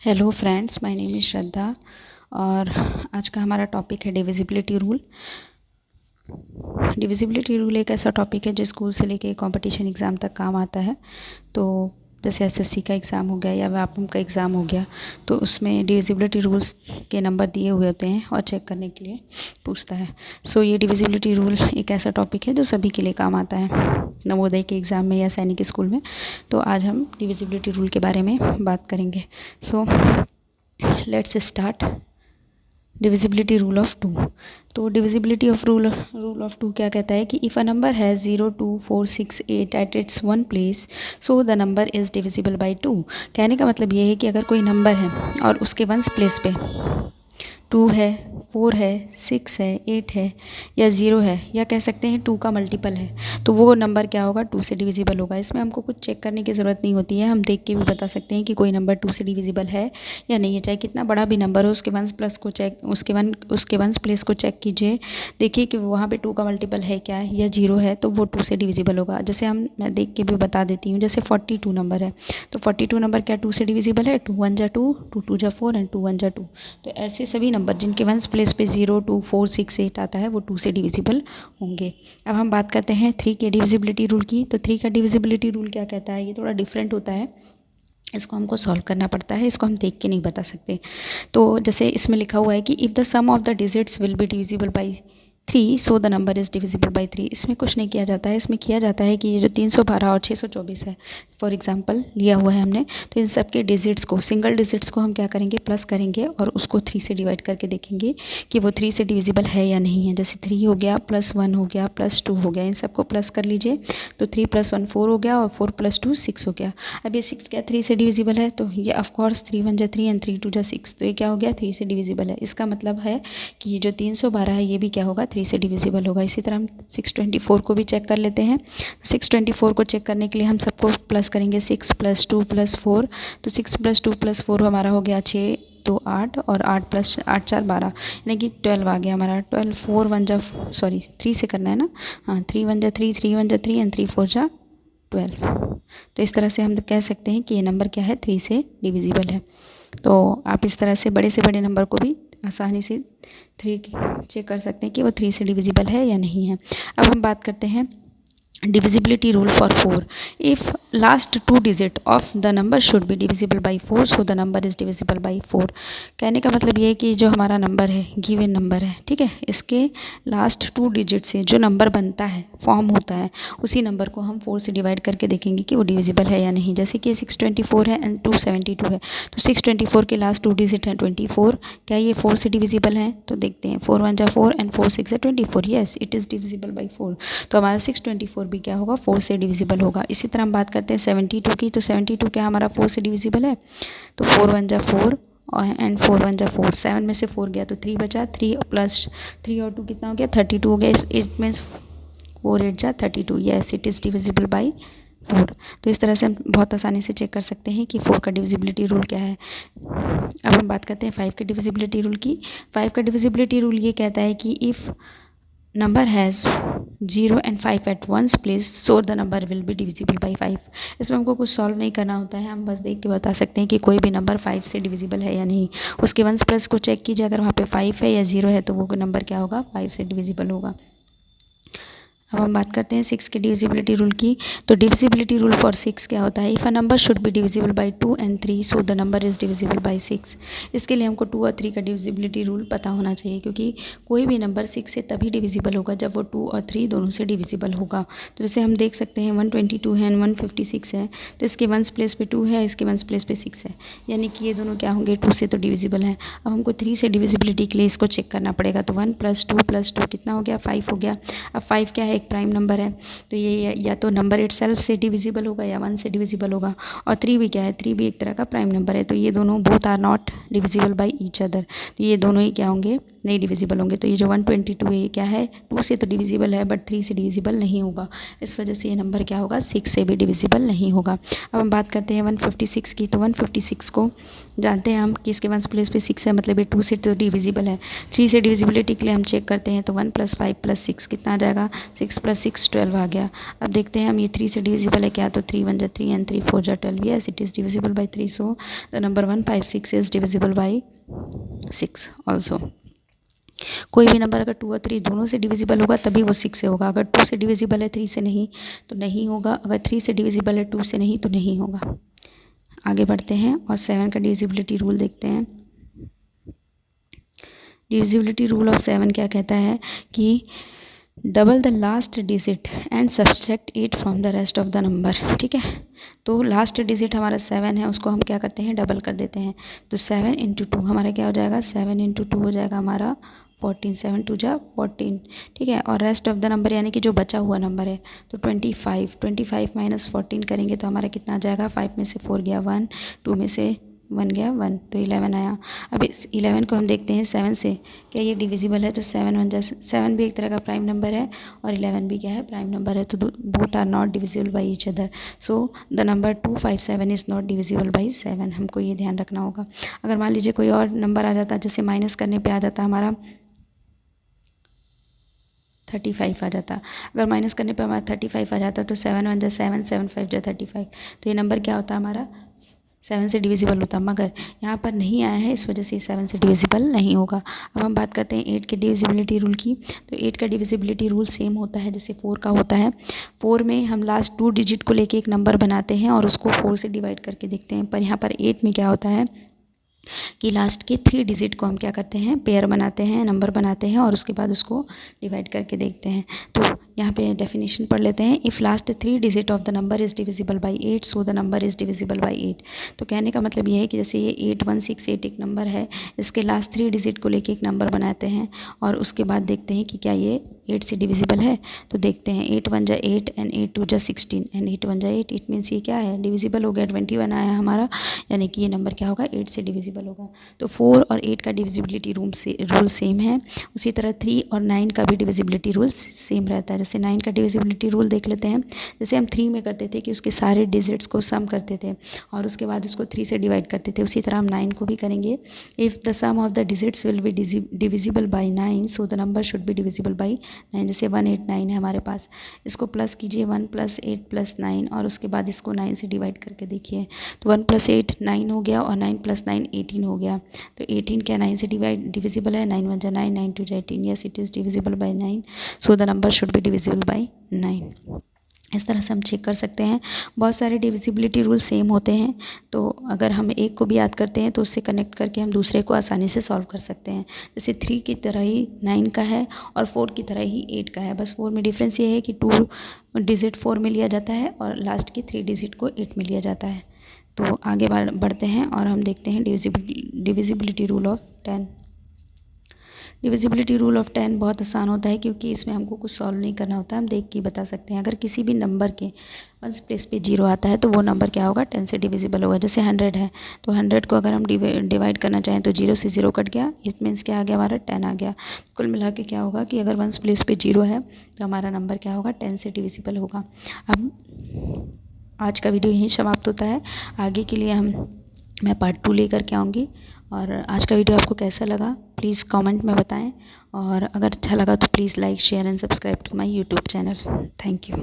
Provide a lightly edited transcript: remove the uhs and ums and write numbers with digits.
Hello friends, my name is Shraddha और आज का हमारा टॉपिक है डिविजिबिलिटी रूल। डिविजिबिलिटी रूल एक ऐसा टॉपिक है जो स्कूल से लेके कंपटीशन एग्ज़ाम तक काम आता है। तो जैसे एसएससी का एग्ज़ाम हो गया या व्यापम का एग्ज़ाम हो गया, तो उसमें डिविजिबिलिटी रूल्स के नंबर दिए हुए होते हैं और चेक करने के लिए पूछता है। ये डिविजिबिलिटी रूल एक ऐसा टॉपिक है जो सभी के लिए काम आता है, नवोदय के एग्ज़ाम में या सैनिक स्कूल में। तो आज हम डिविजिबिलिटी रूल के बारे में बात करेंगे। Let's start. Divisibility rule of two. तो divisibility of rule of two क्या कहता है कि इफ़ अ नंबर है 0, 2, 4, 6, 8 at its one place, so the number is divisible by 2। कहने का मतलब ये है कि अगर कोई नंबर है और उसके वंस प्लेस पे 2 है, 4 है, 6 है, 8 है या 0 है, या कह सकते हैं 2 का मल्टीपल है, तो वो नंबर क्या होगा, 2 से डिविजिबल होगा। इसमें हमको कुछ चेक करने की ज़रूरत नहीं होती है, हम देख के भी बता सकते हैं कि कोई नंबर 2 से डिविजिबल है या नहीं है। चाहे कितना बड़ा भी नंबर हो, उसके वंस प्लेस को चेक कीजिए, देखिए कि वहाँ पे 2 का मल्टीपल है क्या या 0 है, तो वो 2 से डिविजिबल होगा। जैसे मैं देख के भी बता देती हूँ, जैसे 42 नंबर है, तो 42 नंबर क्या 2 से डिविजिबल है? 2 1 जा 2, 2 2 जा 4 एंड 2 1 जा 2। तो ऐसे सभी नंबर जिनके वंस प्लेस पे 0, 2, 4, 6, 8 आता है वो 2 से डिविजिबल होंगे। अब हम बात करते हैं 3 के डिविजिबिलिटी रूल की। तो 3 का डिविजिबिलिटी रूल क्या कहता है, ये थोड़ा डिफरेंट होता है, इसको हमको सॉल्व करना पड़ता है, इसको हम देख के नहीं बता सकते। तो जैसे इसमें लिखा हुआ है कि if the sum of the digits will be divisible by 3, so the number is divisible by 3। इसमें कुछ नहीं किया जाता है, इसमें किया जाता है कि ये जो 312 और 624 है, फॉर एग्जांपल लिया हुआ है हमने, तो इन सब के डिजिट्स को, सिंगल डिजिट्स को हम क्या करेंगे, प्लस करेंगे और उसको 3 से डिवाइड करके देखेंगे कि वो 3 से डिविजिबल है या नहीं है। जैसे 3 हो गया, +1 हो गया, +2 हो गया, इन सबको प्लस कर लीजिए, तो 3 + 1 4 हो गया और 4 + 2 6 हो गया। अब ये 6 क्या 3 से डिविजिबल है? तो ये ऑफकोर्स 3 1 जा 3 एंड 3 2 जा 6, तो ये क्या हो गया, 3 से डिविजिबल है। इसका मतलब है कि ये जो 312 है ये भी क्या होगा, 3 से डिविजिबल होगा। इसी तरह हम 624 को भी चेक कर लेते हैं। तो 624 को चेक करने के लिए हम सबको प्लस करेंगे, 6 + 2 + 4, तो 6 + 2 + 4 हमारा हो गया 6 2 8 और 8 + 8 4 12, यानी कि 12 आ गया हमारा। 12 4 1 जा 3 से करना है ना, हाँ 3 1 जा 3, 3 1 जा 3 एंड 3 4 जा 12। तो इस तरह से हम कह सकते हैं कि ये नंबर क्या है, 3 से डिविजिबल है। तो आप इस तरह से बड़े नंबर को भी आसानी से 3 चेक कर सकते हैं कि वो 3 से डिविजिबल है या नहीं है। अब हम बात करते हैं divisibility rule for 4. If last 2 digit of the number should be divisible by 4, so the number is divisible by 4। कहने का मतलब ये है कि जो हमारा नंबर है, गिवन नंबर है, ठीक है, इसके लास्ट 2 डिजिट से जो नंबर बनता है, फॉर्म होता है, उसी नंबर को हम 4 से डिवाइड करके देखेंगे कि वो डिविजिबल है या नहीं। जैसे कि 624 है एंड 272 है, तो 624 के लास्ट 2 डिजिट हैं 24, क्या ये 4 से डिविजिबल है? तो देखते हैं, 4 1 जा 4 एंड 4 6 जा 24, yes it is divisible by 4। तो हमारा 624 भी क्या होगा, 4 से डिविजिबल होगा। इसी तरह हम बात करते हैं 72 की, तो 72 क्या हमारा 4 से डिविजिबल है? तो 4 1 जा 4 एंड 4 1 जा 4, 7 में से 4 गया तो 3 बचा, 3 + 3 और 2 कितना हो गया, 32 हो गया। इट मीन्स 4 8 जा 32, yes it is divisible by 4। तो इस तरह से हम बहुत आसानी से चेक कर सकते हैं कि 4 का डिविजिबिलिटी रूल क्या है। अब हम बात करते हैं 5 के डिविजिबिलिटी रूल की। 5 का डिविजिबिलिटी रूल ये कहता है कि if number has 0 and 5 at one's place, so the number will be divisible by 5। इसमें हमको कुछ सॉल्व नहीं करना होता है, हम बस देख के बता सकते हैं कि कोई भी नंबर 5 से डिविजिबल है या नहीं। उसके वंस प्लस को चेक कीजिए, अगर वहाँ पे 5 है या 0 है तो वो नंबर क्या होगा, 5 से डिविजिबल होगा। अब हम बात करते हैं 6 के डिविजिबिलिटी रूल की। तो डिविजिबिलिटी रूल फॉर 6 क्या होता है, if a number should be divisible by 2 and 3, so the number is divisible by 6। इसके लिए हमको 2 और 3 का डिविजिबिलिटी रूल पता होना चाहिए, क्योंकि कोई भी नंबर 6 से तभी डिविजिबल होगा जब वो 2 और 3 दोनों से डिविजिबल होगा। तो जैसे हम देख सकते हैं 122 है एंड 156 है, तो इसके वंस प्लेस पे 2 है, इसके वंस प्लेस पे 6 है, यानी कि ये दोनों क्या होंगे, 2 से तो डिविजिबल है। अब हमको 3 से डिविजिबिलिटी के लिए इसको चेक करना पड़ेगा, तो 1 + 2 कितना हो गया, 5 हो गया। अब 5 क्या है, एक प्राइम नंबर है, तो ये या तो नंबर इटसेल्फ से डिविजिबल होगा या 1 से डिविजिबल होगा। और 3 भी क्या है, 3 भी एक तरह का प्राइम नंबर है, तो ये दोनों both are not divisible by each other, तो ये दोनों ही क्या होंगे, नहीं डिविजिबल होंगे। तो ये जो 122 है ये क्या है, 2 से तो डिविजिबल है बट 3 से डिविजिबल नहीं होगा, इस वजह से ये नंबर क्या होगा, 6 से भी डिविजिबल नहीं होगा। अब हम बात करते हैं 156 की। तो 156 को जानते हैं हम कि इसके 1 प्लेस पे 6 है, मतलब ये 2 से तो डिविजिबल है। 3 से डिविजिबिलिटी के लिए हम चेक करते हैं, तो 1 + 5 + 6 कितना आ जाएगा, 6 + 6 12 आ गया। अब देखते हैं हम ये 3 से डिविजिबल है क्या, तो 3 × 1 = 3 and 3 × 4 = 12, yes it is divisible by 3, so the number 156 is divisible by 6 also। कोई भी नंबर अगर 2 और 3 दोनों से डिविजिबल होगा तभी वो 6 से होगा। अगर 2 से डिविजिबल है 3 से नहीं तो नहीं होगा, अगर 3 से डिविजिबल है 2 से नहीं तो नहीं होगा। आगे बढ़ते हैं और 7 का डिविजिबिलिटी रूल देखते हैं। डिविजिबिलिटी रूल ऑफ 7 क्या कहता है कि double the last digit and subtract 8 from the rest of the number. ठीक है, तो लास्ट डिजिट हमारा 7 है, उसको हम क्या करते हैं, डबल कर देते हैं। तो 7 × 2 हमारा क्या हो जाएगा, 7 × 2 हो जाएगा हमारा 14, 7 × 2 = 14। ठीक है, और रेस्ट ऑफ द नंबर यानी कि जो बचा हुआ नंबर है तो 25 - 14 करेंगे तो हमारा कितना आ जाएगा, 5 में से 4 गया 1, 2 में से 1 गया 1, तो 11 आया। अब इस 11 को हम देखते हैं 7 से, क्या ये डिविजिबल है, तो 7 × 1 = 7 भी एक तरह का प्राइम नंबर है और 11 भी क्या है, प्राइम नंबर है, तो both are not divisible by each other, so the number 257 is not divisible by 7। हमको ये ध्यान रखना होगा। अगर मान लीजिए कोई और नंबर आ जाता, जैसे माइनस करने पे आ जाता हमारा 35 आ जाता, अगर माइनस करने पे हमारा 35 आ जाता तो 7 × 1 = 7, 7 × 5 = 35, तो ये नंबर क्या होता हमारा 7 से डिविजिबल होता, मगर यहाँ पर नहीं आया है, इस वजह से 7 से डिविजिबल नहीं होगा। अब हम बात करते हैं 8 के डिविजिबिलिटी रूल की। तो 8 का डिविजिबिलिटी रूल सेम होता है जैसे 4 का होता है। 4 में हम लास्ट 2 डिजिट को लेके एक नंबर बनाते हैं और उसको 4 से डिवाइड करके देखते हैं, पर यहाँ पर 8 में क्या होता है कि लास्ट के 3 डिजिट को हम क्या करते हैं, पेयर बनाते हैं, नंबर बनाते हैं और उसके बाद उसको डिवाइड करके देखते हैं। तो यहाँ पे डेफिनेशन पढ़ लेते हैं। If last 3 digit of the number is divisible by 8 so the number is divisible by 8। तो कहने का मतलब ये है कि जैसे ये 8168 एक नंबर है, इसके लास्ट 3 डिजिट को लेके एक नंबर बनाते हैं और उसके बाद देखते हैं कि क्या ये 8 से डिविजिबल है। तो देखते हैं 8 × 1 = 8 and 8 × 2 = 16 and 8 × 1 = 8, इट मीन्स ये क्या है, डिविजिबल हो गया, 21 आया हमारा, यानी कि ये नंबर क्या होगा, 8 से डिविजिबल होगा। तो 4 और 8 का डिविजिबिलिटी रूल सेम है। उसी तरह 3 और 9 का भी डिविजिबिलिटी रूल सेम रहता है। जैसे 9 का डिविजिबिलिटी रूल देख लेते हैं। जैसे हम 3 में करते थे कि उसके सारे डिजिट्स को सम करते थे और उसके बाद उसको 3 से डिवाइड करते थे, उसी तरह हम 9 को भी करेंगे। If the sum of the digits will be divisible by 9 so the number should be divisible by 9। जैसे 189 है हमारे पास, इसको प्लस कीजिए 1 + 8 + 9 और उसके बाद इसको 9 से डिवाइड करके देखिए, तो 1 + 8 9 हो गया और 9 + 9 18 हो गया। तो 18 क्या 9 से डिविजिबल है, 9 × 1 = 9, 9 × 2 = 18, yes it is divisible by 9, so the number should be divisible by 9। इस तरह से हम चेक कर सकते हैं। बहुत सारे डिविजिबिलिटी रूल सेम होते हैं, तो अगर हम एक को भी याद करते हैं तो उससे कनेक्ट करके हम दूसरे को आसानी से सॉल्व कर सकते हैं। जैसे 3 की तरह ही 9 का है और 4 की तरह ही 8 का है, बस 4 में डिफरेंस ये है कि 2 डिजिट 4 में लिया जाता है और लास्ट के 3 डिजिट को 8 में लिया जाता है। तो आगे बढ़ते हैं और हम देखते हैं divisibility rule of 10। Divisibility rule of 10 बहुत आसान होता है क्योंकि इसमें हमको कुछ सॉल्व नहीं करना होता, हम देख के बता सकते हैं। अगर किसी भी नंबर के 1 प्लेस पे 0 आता है तो वो नंबर क्या होगा, 10 से डिविजिबल होगा। जैसे 100 है तो 100 को अगर हम डिवाइड करना चाहें तो 0 से 0 कट गया, इट मीन्स क्या आ गया, हमारा 10 आ गया। कुल मिला के क्या होगा कि अगर 1 प्लेस पे 0 है तो हमारा नंबर क्या होगा, 10 से डिविजिबल होगा। अब आज का वीडियो यहीं समाप्त होता है। आगे के लिए मैं पार्ट 2 लेकर के आऊँगी। और आज का वीडियो आपको कैसा लगा प्लीज़ कमेंट में बताएं, और अगर अच्छा लगा तो please like share and subscribe to my YouTube channel. Thank you.